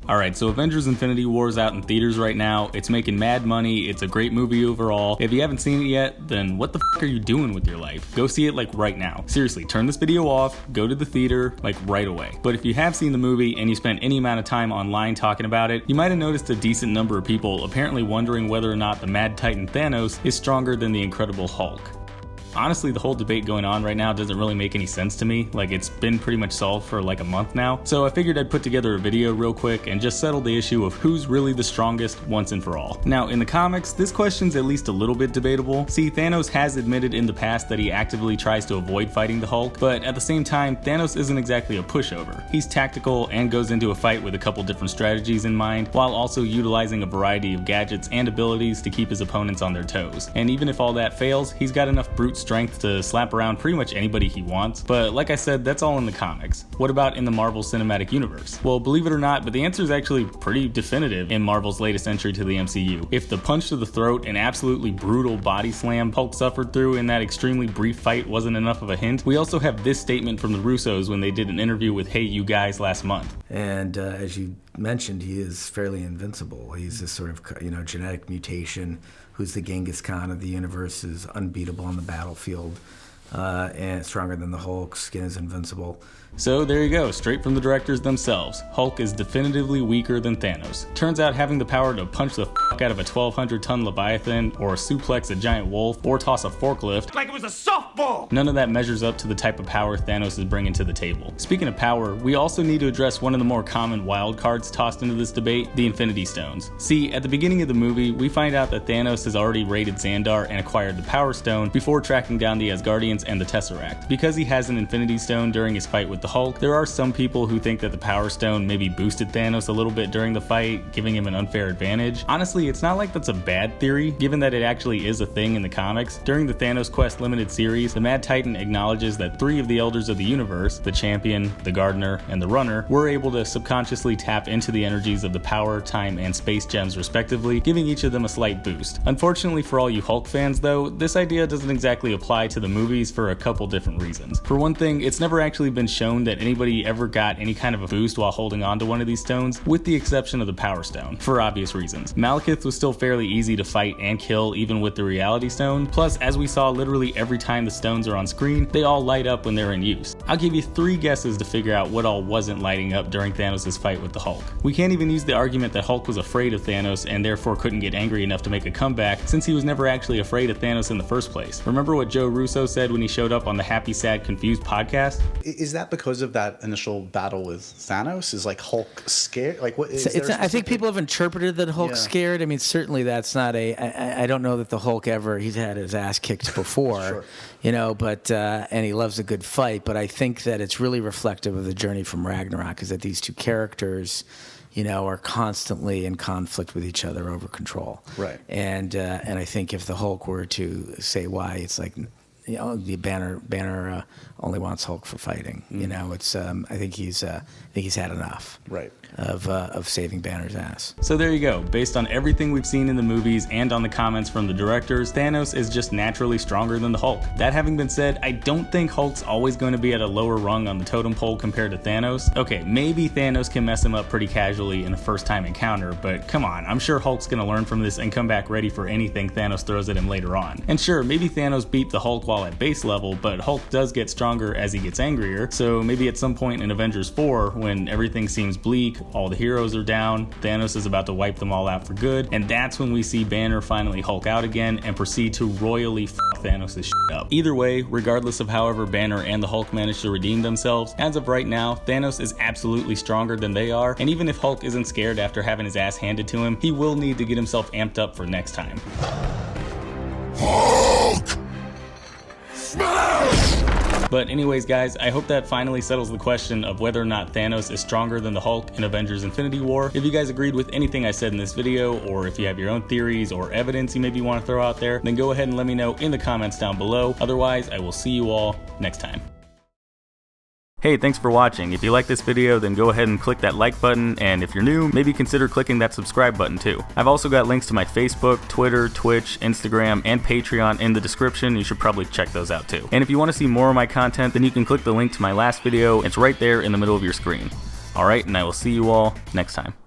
Alright, so Avengers Infinity War is out in theaters right now. It's making mad money. It's a great movie overall. If you haven't seen it yet, then what the f*** are you doing with your life? Go see it like right now. Seriously, turn this video off, go to the theater like right away. But if you have seen the movie and you spent any amount of time online talking about it, you might have noticed a decent number of people apparently wondering whether or not the Mad Titan Thanos is stronger than the Incredible Hulk. Honestly, the whole debate going on right now doesn't really make any sense to me. Like, it's been pretty much solved for like a month now. So I figured I'd put together a video real quick and just settle the issue of who's really the strongest once and for all. Now, in the comics, this question's at least a little bit debatable. See, Thanos has admitted in the past that he actively tries to avoid fighting the Hulk, but at the same time, Thanos isn't exactly a pushover. He's tactical and goes into a fight with a couple different strategies in mind, while also utilizing a variety of gadgets and abilities to keep his opponents on their toes. And even if all that fails, he's got enough brute strength to slap around pretty much anybody he wants. But like I said, that's all in the comics. What about in the Marvel Cinematic Universe? Well, believe it or not, but the answer is actually pretty definitive in Marvel's latest entry to the MCU. If the punch to the throat and absolutely brutal body slam Hulk suffered through in that extremely brief fight wasn't enough of a hint, we also have this statement from the Russos when they did an interview with Hey You Guys last month. And as you mentioned, he is fairly invincible. He's this sort of, genetic mutation who's the Genghis Khan of the universe, is unbeatable on the battlefield, and stronger than the Hulk, skin is invincible. So there you go, straight from the directors themselves. Hulk is definitively weaker than Thanos. Turns out having the power to punch the f*** out of a 1,200-ton Leviathan, or suplex a giant wolf, or toss a forklift like it was a softball! None of that measures up to the type of power Thanos is bringing to the table. Speaking of power, we also need to address one of the more common wild cards tossed into this debate, the Infinity Stones. See, at the beginning of the movie, we find out that Thanos has already raided Xandar and acquired the Power Stone before tracking down the Asgardians and the Tesseract. Because he has an Infinity Stone during his fight with the Hulk, there are some people who think that the Power Stone maybe boosted Thanos a little bit during the fight, giving him an unfair advantage. Honestly, it's not like that's a bad theory, given that it actually is a thing in the comics. During the Thanos Quest limited series, the Mad Titan acknowledges that 3 of the Elders of the Universe, the Champion, the Gardener, and the Runner, were able to subconsciously tap into the energies of the Power, Time, and Space Gems respectively, giving each of them a slight boost. Unfortunately for all you Hulk fans though, this idea doesn't exactly apply to the movies for a couple different reasons. For one thing, it's never actually been shown that anybody ever got any kind of a boost while holding on to one of these stones, with the exception of the Power Stone, for obvious reasons. Malekith was still fairly easy to fight and kill even with the Reality Stone, plus as we saw literally every time the stones are on screen, they all light up when they're in use. I'll give you 3 guesses to figure out what all wasn't lighting up during Thanos' fight with the Hulk. We can't even use the argument that Hulk was afraid of Thanos and therefore couldn't get angry enough to make a comeback, since he was never actually afraid of Thanos in the first place. Remember what Joe Russo said when he showed up on the Happy Sad Confused podcast? Is that because of that initial battle with Thanos? Is like Hulk scared? Like what? I think people have interpreted that Hulk's scared. I mean, certainly that's not I don't know that the Hulk he's had his ass kicked before, Sure. But and he loves a good fight. But I think that it's really reflective of the journey from Ragnarok, is that these two characters, are constantly in conflict with each other over control. Right. And I think if the Hulk were to say why, it's like, the Banner only wants Hulk for fighting. It's I think he's had enough. Right. Of saving Banner's ass. So there you go. Based on everything we've seen in the movies and on the comments from the directors, Thanos is just naturally stronger than the Hulk. That having been said, I don't think Hulk's always going to be at a lower rung on the totem pole compared to Thanos. Okay, maybe Thanos can mess him up pretty casually in a first-time encounter, but come on, I'm sure Hulk's going to learn from this and come back ready for anything Thanos throws at him later on. And sure, maybe Thanos beat the Hulk while at base level, but Hulk does get stronger as he gets angrier, so maybe at some point in Avengers 4, when everything seems bleak, all the heroes are down, Thanos is about to wipe them all out for good, and that's when we see Banner finally Hulk out again and proceed to royally f*** Thanos' shit up. Either way, regardless of however Banner and the Hulk manage to redeem themselves, as of right now, Thanos is absolutely stronger than they are, and even if Hulk isn't scared after having his ass handed to him, he will need to get himself amped up for next time. Hulk! Smash! But anyways guys, I hope that finally settles the question of whether or not Thanos is stronger than the Hulk in Avengers Infinity War. If you guys agreed with anything I said in this video, or if you have your own theories or evidence you maybe want to throw out there, then go ahead and let me know in the comments down below. Otherwise, I will see you all next time. Hey, thanks for watching. If you like this video, then go ahead and click that like button, and if you're new, maybe consider clicking that subscribe button too. I've also got links to my Facebook, Twitter, Twitch, Instagram, and Patreon in the description. You should probably check those out too. And if you want to see more of my content, then you can click the link to my last video. It's right there in the middle of your screen. Alright, and I will see you all next time.